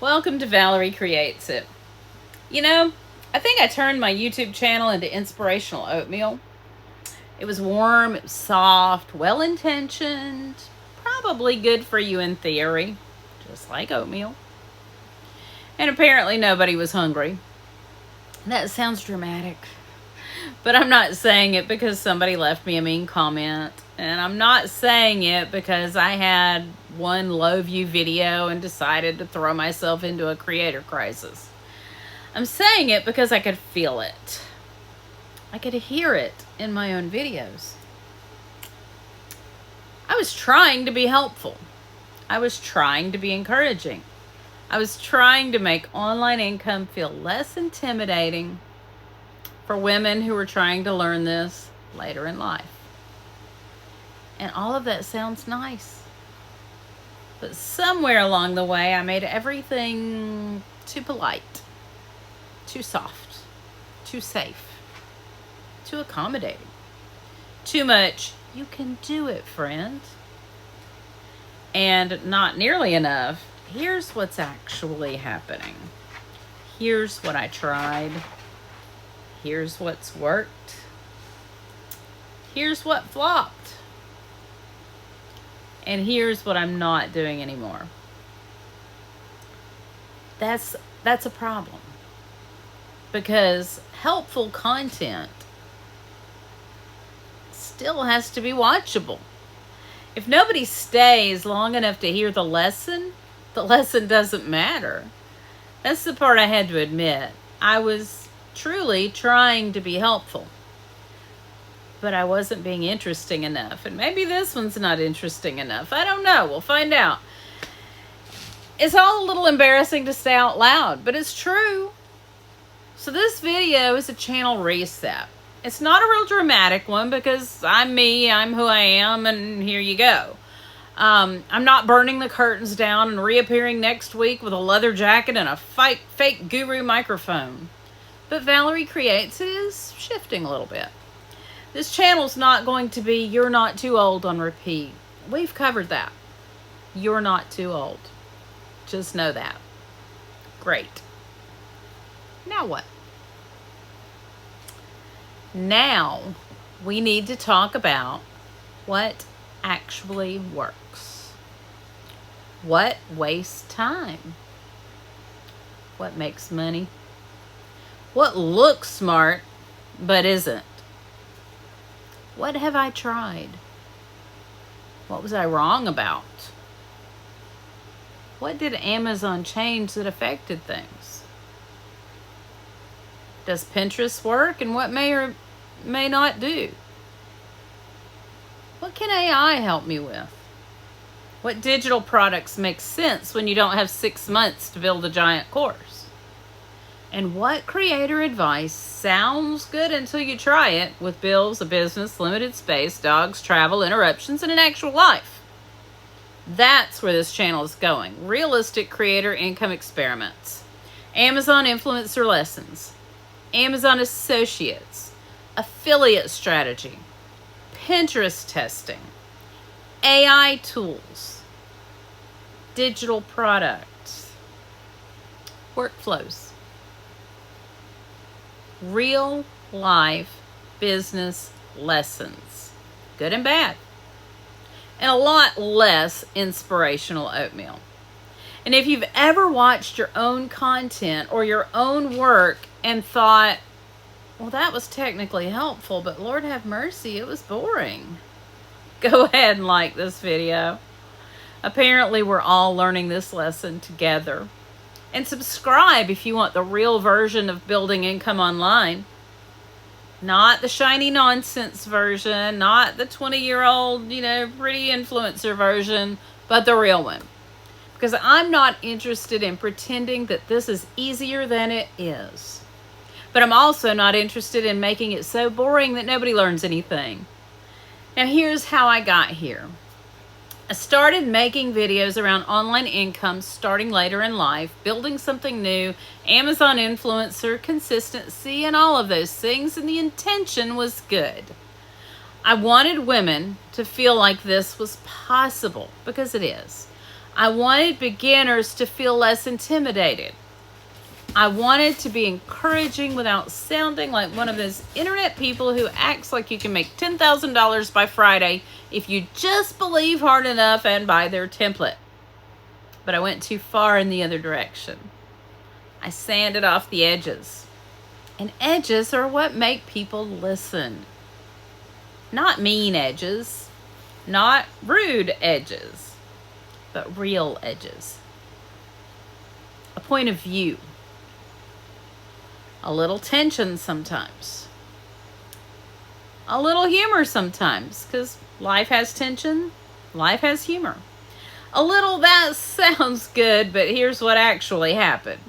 Welcome to Valerie Creates It. You know, I think I turned my YouTube channel into inspirational oatmeal. It was warm, it was soft, well-intentioned, probably good for you in theory, just like oatmeal. And apparently nobody was hungry. That sounds dramatic, but I'm not saying it because somebody left me a mean comment. And I'm not saying it because I had one low view video and decided to throw myself into a creator crisis. I'm saying it because I could feel it. I could hear it in my own videos. I was trying to be helpful. I was trying to be encouraging. I was trying to make online income feel less intimidating for women who were trying to learn this later in life. And all of that sounds nice. But somewhere along the way, I made everything too polite, too soft, too safe, too accommodating, too much, you can do it, friend. And not nearly enough, here's what's actually happening. Here's what I tried. Here's what's worked. Here's what flopped. And here's what I'm not doing anymore. That's a problem. Because helpful content still has to be watchable. If nobody stays long enough to hear the lesson doesn't matter. That's the part I had to admit. I was truly trying to be helpful, but I wasn't being interesting enough. And maybe this one's not interesting enough. I don't know. We'll find out. It's all a little embarrassing to say out loud, but it's true. So this video is a channel reset. It's not a real dramatic one because I'm me, I'm who I am, and here you go. I'm not burning the curtains down and reappearing next week with a leather jacket and a fake guru microphone. But Valerie Creates It is shifting a little bit. This channel's not going to be You're Not Too Old on repeat. We've covered that. You're not too old. Just know that. Great. Now what? Now we need to talk about what actually works. What wastes time? What makes money? What looks smart but isn't? What have I tried? What was I wrong about? What did Amazon change that affected things? Does Pinterest work, and what may or may not do? What can AI help me with? What digital products make sense when you don't have 6 months to build a giant course? And what creator advice sounds good until you try it with bills, a business, limited space, dogs, travel, interruptions, and an actual life? That's where this channel is going. Realistic creator income experiments. Amazon influencer lessons. Amazon associates. Affiliate strategy. Pinterest testing. AI tools. Digital products. Workflows. Real life business lessons, good and bad, and a lot less inspirational oatmeal. And if you've ever watched your own content or your own work and thought, well, that was technically helpful, but Lord have mercy, it was boring, go ahead and like this video. Apparently we're all learning this lesson together. And subscribe if you want the real version of building income online. Not the shiny nonsense version, not the 20-year-old, pretty influencer version, but the real one. Because I'm not interested in pretending that this is easier than it is. But I'm also not interested in making it so boring that nobody learns anything. Now here's how I got here. I started making videos around online income starting later in life, building something new, Amazon influencer, consistency, and all of those things, and the intention was good. I wanted women to feel like this was possible, because it is. I wanted beginners to feel less intimidated. I wanted to be encouraging without sounding like one of those internet people who acts like you can make $10,000 by Friday if you just believe hard enough and buy their template. But I went too far in the other direction. I sanded off the edges. And edges are what make people listen. Not mean edges, not rude edges, but real edges. A point of view. A little tension sometimes. A little humor sometimes, because life has tension, life has humor. A little, that sounds good, but here's what actually happened.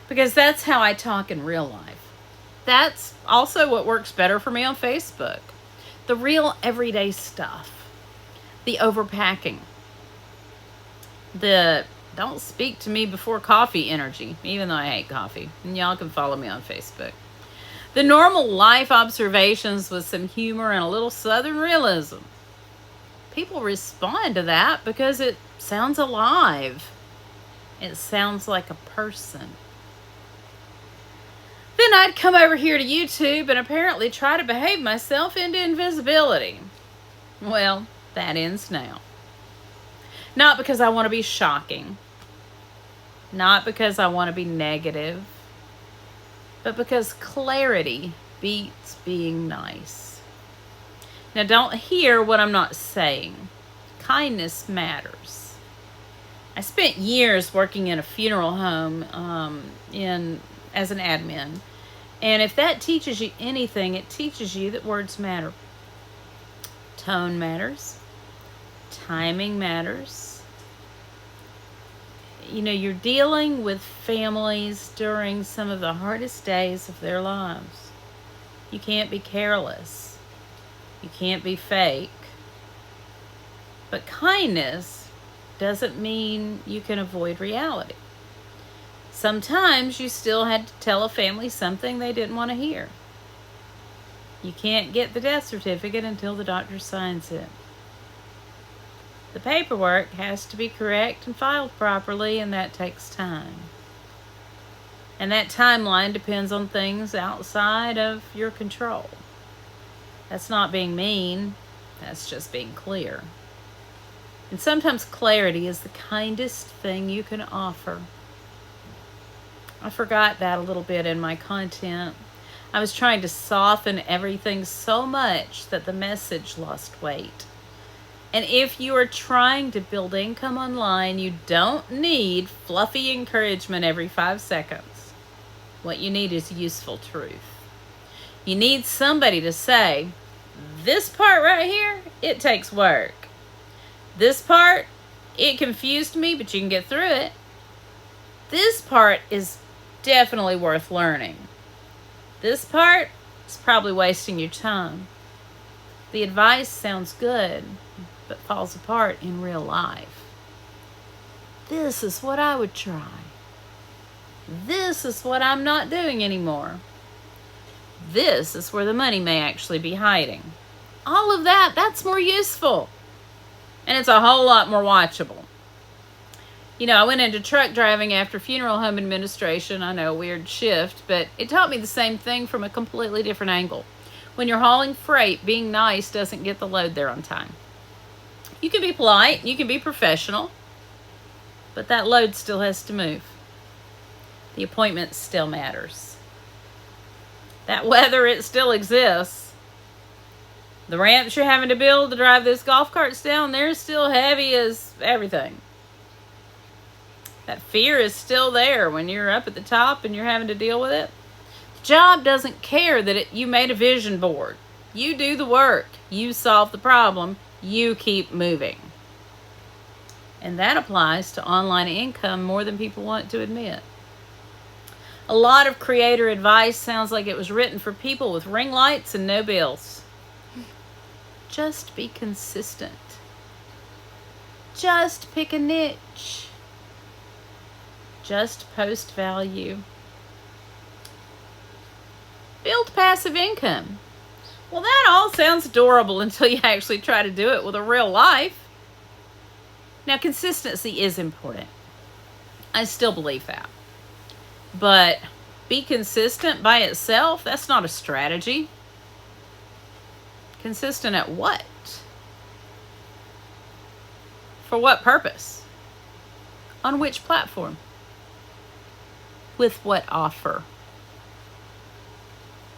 Because that's how I talk in real life. That's also what works better for me on Facebook. The real everyday stuff. The overpacking. The don't speak to me before coffee energy, even though I hate coffee. And y'all can follow me on Facebook. The normal life observations with some humor and a little Southern realism. People respond to that because it sounds alive. It sounds like a person. Then I'd come over here to YouTube and apparently try to behave myself into invisibility. Well, that ends now. Not because I want to be shocking. Not because I want to be negative. But because clarity beats being nice. Now don't hear what I'm not saying. Kindness matters. I spent years working in a funeral home as an admin. And if that teaches you anything, it teaches you that words matter. Tone matters. Timing matters. You know, you're dealing with families during some of the hardest days of their lives. You can't be careless. You can't be fake. But kindness doesn't mean you can avoid reality. Sometimes you still had to tell a family something they didn't want to hear. You can't get the death certificate until the doctor signs it. The paperwork has to be correct and filed properly, and that takes time. And that timeline depends on things outside of your control. That's not being mean, that's just being clear. And sometimes clarity is the kindest thing you can offer. I forgot that a little bit in my content. I was trying to soften everything so much that the message lost weight. And if you are trying to build income online, you don't need fluffy encouragement every 5 seconds. What you need is useful truth. You need somebody to say, this part right here, it takes work. This part, it confused me, but you can get through it. This part is definitely worth learning. This part is probably wasting your time. The advice sounds good, but falls apart in real life. This is what I would try. This is what I'm not doing anymore. This is where the money may actually be hiding. All of that, that's more useful. And it's a whole lot more watchable. You know, I went into truck driving after funeral home administration. I know, weird shift, but it taught me the same thing from a completely different angle. When you're hauling freight, being nice doesn't get the load there on time. You can be polite, you can be professional, but that load still has to move. The appointment still matters. That weather, it still exists. The ramps you're having to build to drive those golf carts down, they're still heavy as everything. That fear is still there when you're up at the top and you're having to deal with it. The job doesn't care that you made a vision board. You do the work. You solve the problem. You keep moving. And that applies to online income more than people want to admit. A lot of creator advice sounds like it was written for people with ring lights and no bills. Just be consistent. Just pick a niche. Just post value. Build passive income. Well, that all sounds adorable until you actually try to do it with a real life. Now, consistency is important. I still believe that. But be consistent by itself, that's not a strategy. Consistent at what? For what purpose? On which platform? With what offer?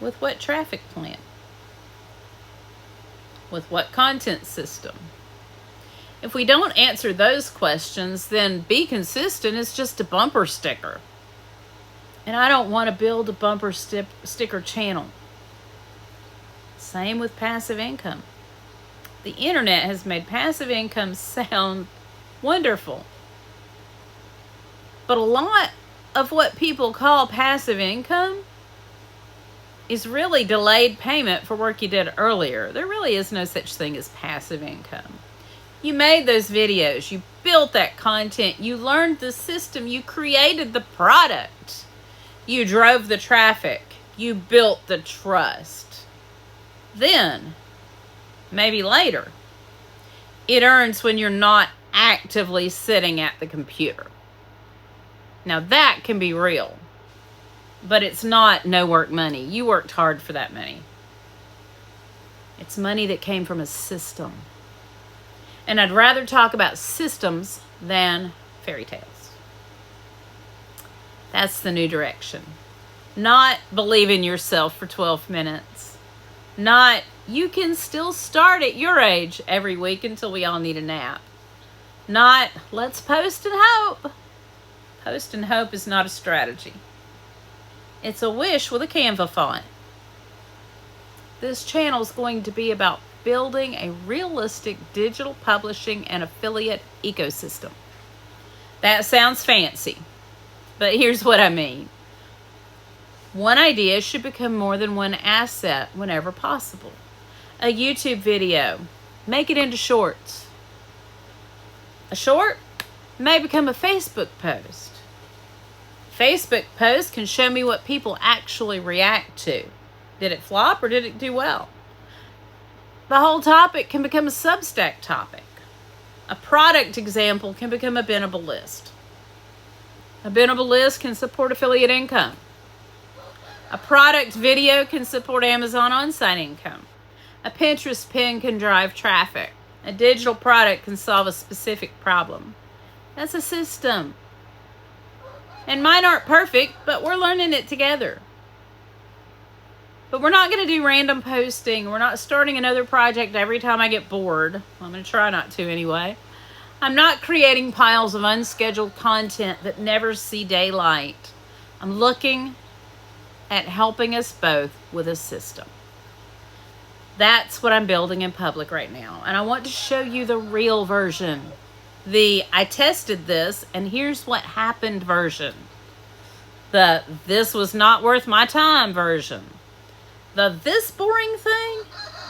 With what traffic plan? With what content system? If we don't answer those questions, then be consistent is just a bumper sticker. And I don't want to build a bumper sticker channel. Same with passive income. The internet has made passive income sound wonderful. But a lot of what people call passive income is really delayed payment for work you did earlier. There really is no such thing as passive income. You made those videos, you built that content, you learned the system, you created the product, you drove the traffic, you built the trust. Then, maybe later, it earns when you're not actively sitting at the computer. Now that can be real, but it's not no work money. You worked hard for that money. It's money that came from a system. And I'd rather talk about systems than fairy tales. That's the new direction. Not believe in yourself for 12 minutes. Not you can still start at your age every week until we all need a nap. Not let's post and hope. Post and hope is not a strategy. It's a wish with a Canva font. This channel is going to be about building a realistic digital publishing and affiliate ecosystem. That sounds fancy, but here's what I mean. One idea should become more than one asset whenever possible. A YouTube video, make it into shorts. A short may become a Facebook post. Facebook post can show me what people actually react to. Did it flop or did it do well? The whole topic can become a Substack topic. A product example can become a Benable list. A Benable list can support affiliate income. A product video can support Amazon on-site income. A Pinterest pin can drive traffic. A digital product can solve a specific problem. That's a system. And mine aren't perfect, but we're learning it together. But we're not going to do random posting. We're not starting another project every time I get bored. I'm going to try not to anyway. I'm not creating piles of unscheduled content that never see daylight. I'm looking at helping us both with a system. That's what I'm building in public right now. And I want to show you the real version. The I tested this and here's what happened version. The this was not worth my time version. The this boring thing,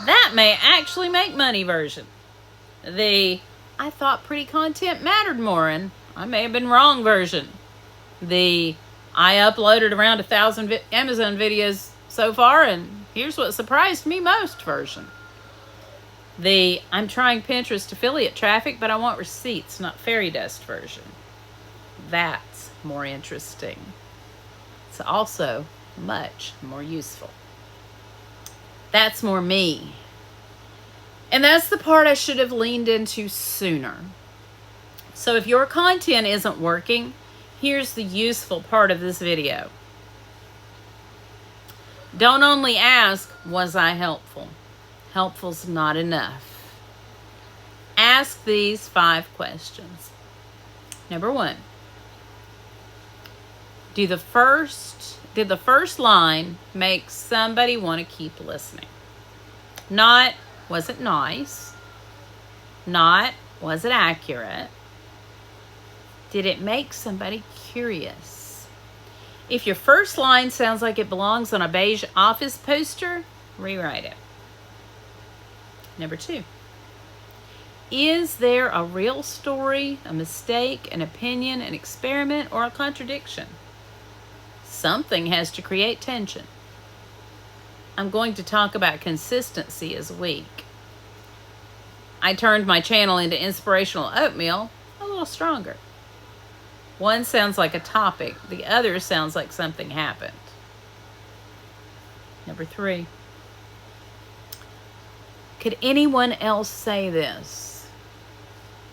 that may actually make money version. The I thought pretty content mattered more and I may have been wrong version. The I uploaded around 1,000 Amazon videos so far and here's what surprised me most version. The I'm trying Pinterest affiliate traffic but I want receipts, not fairy dust version. That's more interesting. It's also much more useful. That's more me. And that's the part I should have leaned into sooner. So if your content isn't working, here's the useful part of this video. Don't only ask, was I helpful? Helpful's not enough. Ask these 5 questions. Number 1, did the first line make somebody want to keep listening? Not, was it nice? Not, was it accurate? Did it make somebody curious? If your first line sounds like it belongs on a beige office poster, rewrite it. Number 2, is there a real story, a mistake, an opinion, an experiment, or a contradiction? Something has to create tension. I'm going to talk about consistency as weak. I turned my channel into Inspirational Oatmeal little stronger. One sounds like a topic. The other sounds like something happened. Number 3. Could anyone else say this?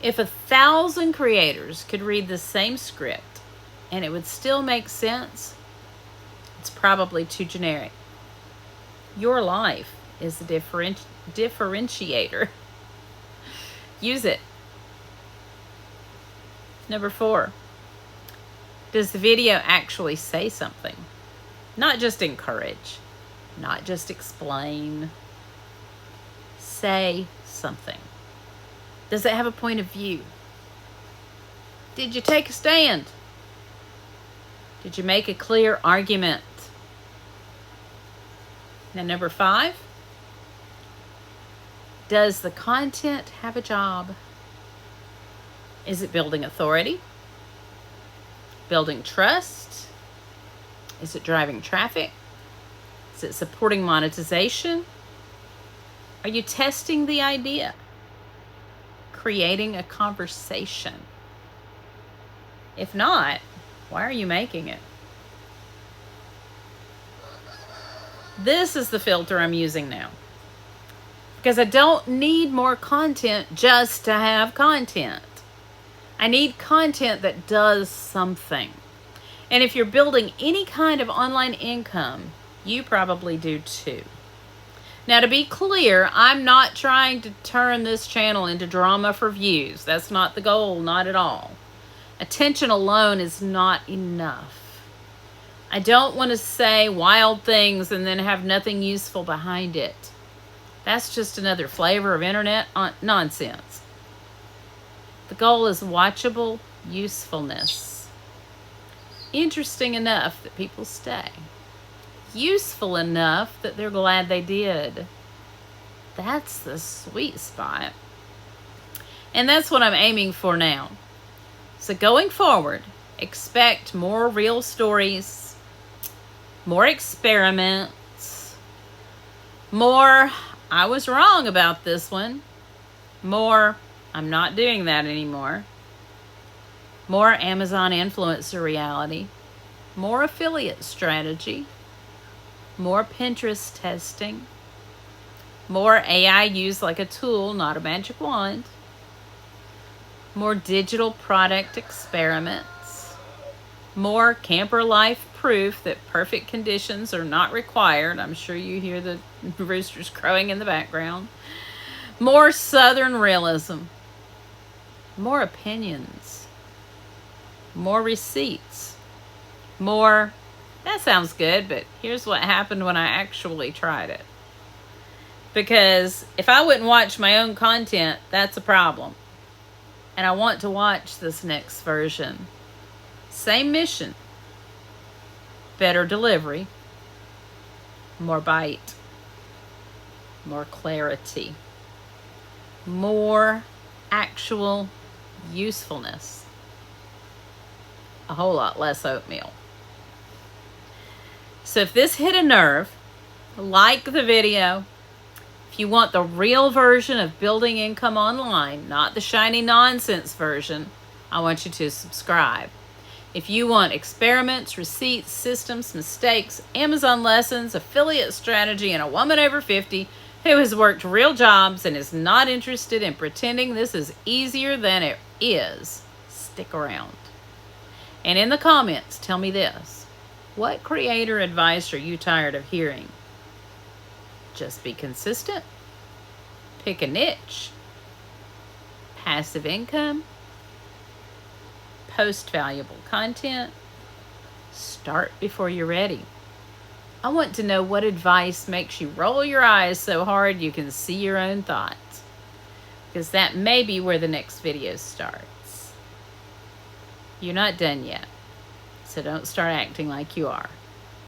If 1,000 creators could read the same script and it would still make sense, it's probably too generic. Your life is the differentiator. Use it. Number 4. Does the video actually say something? Not just encourage, not just explain. Say something. Does it have a point of view? Did you take a stand? Did you make a clear argument? Now, number 5. Does the content have a job? Is it building authority? Building trust? Is it driving traffic? Is it supporting monetization? Are you testing the idea? Creating a conversation? If not, why are you making it? This is the filter I'm using now. Because I don't need more content just to have content. I need content that does something. And if you're building any kind of online income, you probably do too. Now, to be clear, I'm not trying to turn this channel into drama for views. That's not the goal, not at all. Attention alone is not enough. I don't want to say wild things and then have nothing useful behind it. That's just another flavor of internet nonsense. The goal is watchable usefulness. Interesting enough that people stay. Useful enough that they're glad they did. That's the sweet spot. And that's what I'm aiming for now. So going forward, expect more real stories, more experiments, more, I was wrong about this one, more, I'm not doing that anymore, more Amazon influencer reality, more affiliate strategy, more Pinterest testing, more AI used like a tool, not a magic wand, more digital product experiments, more camper life proof that perfect conditions are not required. I'm sure you hear the roosters crowing in the background. More Southern realism, more opinions, more receipts, more, that sounds good, but here's what happened when I actually tried it. Because if I wouldn't watch my own content, that's a problem. And I want to watch this next version. Same mission. Better delivery. More bite. More clarity. More actual usefulness. A whole lot less oatmeal. So if this hit a nerve, like the video. If you want the real version of building income online, not the shiny nonsense version, I want you to subscribe. If you want experiments, receipts, systems, mistakes, Amazon lessons, affiliate strategy, and a woman over 50 who has worked real jobs and is not interested in pretending this is easier than it is, stick around. And in the comments, tell me this. What creator advice are you tired of hearing? Just be consistent. Pick a niche. Passive income. Post valuable content. Start before you're ready. I want to know what advice makes you roll your eyes so hard you can see your own thoughts. Because that may be where the next video starts. You're not done yet. So don't start acting like you are.